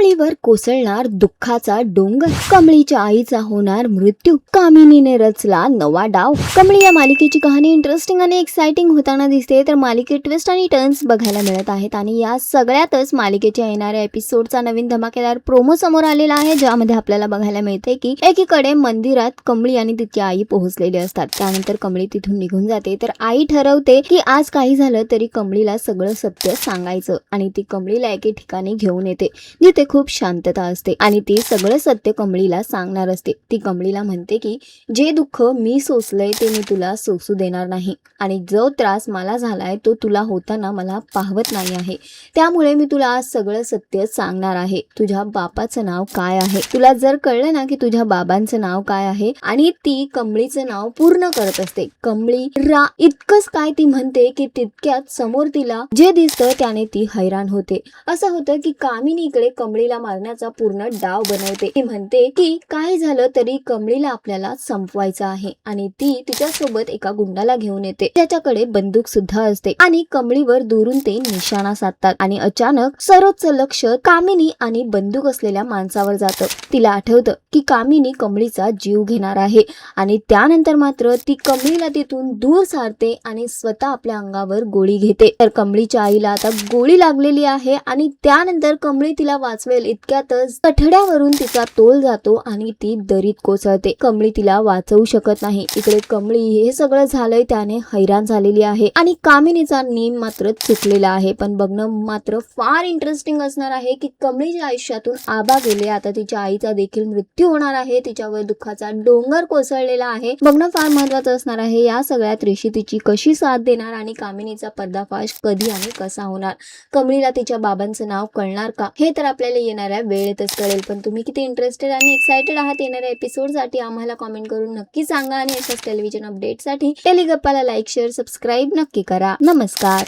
कमळीवर कोसळणार दुःखाचा डोंगर, कमळीच्या आईचा होणार मृत्यू, कामिनीने रचला नवा डाव. कमळी या मालिकेची कहाणी इंटरेस्टिंग आणि एक्साइटिंग होताना दिसते, तर मालिकेत ट्विस्ट आणि टर्न्स बघायला मिळत आहेत. आणि या सगळ्यातच मालिकेच्या येणाऱ्या एपिसोडचा नवीन धमाकेदार प्रोमो समोर आलेला आहे, ज्यामध्ये आपल्याला बघायला मिळते की एकीकडे मंदिरात कमळी आणि तिची आई पोहोचलेली असतात. त्यानंतर कमळी तिथून निघून जाते, तर आई ठरवते की आज काही झालं तरी कमळीला सगळं सत्य सांगायचं. आणि ती कमळीला एके ठिकाणी घेऊन येते जिथे खूप शांतता असते आणि ती सगळं सत्य कमळीला सांगणार असते. ती कमळीला म्हणते की जे दुःख मी सोसलंय ते मी तुला सोसू देणार नाही, आणि जो त्रास मला झालाय तो तुला होताना मला पाहवत नाही आहे. त्यामुळे मी तुला आज सगळं सत्य सांगणार आहे. तुझ्या बापाचं नाव काय आहे? तुला जर कळलं ना की तुझ्या बाबांचं नाव काय आहे, आणि ती कमळीचं नाव पूर्ण करत असते. कमळी रा इतकंच काय ती म्हणते की तितक्यात समोर तिला जे दिसतं त्याने ती हैराण होते. असं होतं की कामिनी इकडे कमळीला मारण्याचा पूर्ण डाव बनवते. ती म्हणते की काय झालं तरी कमळीला आपल्याला संपवायचं आहे, आणि ती तिच्यासोबत एका गुंडाला घेऊन येते ज्याच्याकडे बंदूक सुद्धा असते. आणि कमळीवर दुरून ते निशाणा साधतात, आणि अचानक सर्वच लक्ष कामिनी आणि बंदूक असलेल्या माणसावर जातं. तिला आठवतं की कामिनी कमळीचा जीव घेणार आहे, आणि त्यानंतर मात्र ती कमळीला तिथून दूर सारते आणि स्वतः आपल्या अंगावर गोळी घेते. तर कमळीच्या आईला आता गोळी लागलेली आहे, आणि त्यानंतर कमळी तिला वाचवेल इतक्यातच कठड्यावरून तिचा तोल जातो आणि ती दरीत कोसळते. कमळी तिला वाचवू शकत नाही. इकडे कमळी हे सगळं झालंय त्याने हैराण झालेली आहे, आणि कामिनीचा नेम मात्र चुकलेला आहे. पण बघणं मात्र फार इंटरेस्टिंग असणार आहे की कमळीच्या आयुष्यातून आबा गेले, आता तिच्या आईचा देखील मृत्यू होणार आहे, तिच्यावर दुःखाचा डोंगर कोसळलेला आहे. बघणं फार महत्वाचं असणार आहे. या सगळ्यात ऋषी तिची कशी साथ देणार, आणि कामिनीचा पर्दाफाश कधी आणि कसा होणार, कमळीला तिच्या बाबांचं नाव कळणार का, हे तर आपल्याला येणाऱ्या वेळेतच कळेल. पण तुम्ही किती इंटरेस्टेड आणि एक्साइटेड आहात येणाऱ्या एपिसोडसाठी आम्हाला कमेंट करून नक्की सांगा. आणि अशाच टेलिव्हिजन अपडेटसाठी टेलिगप्पाला लाईक, शेअर, सबस्क्राईब नक्की करा. नमस्कार.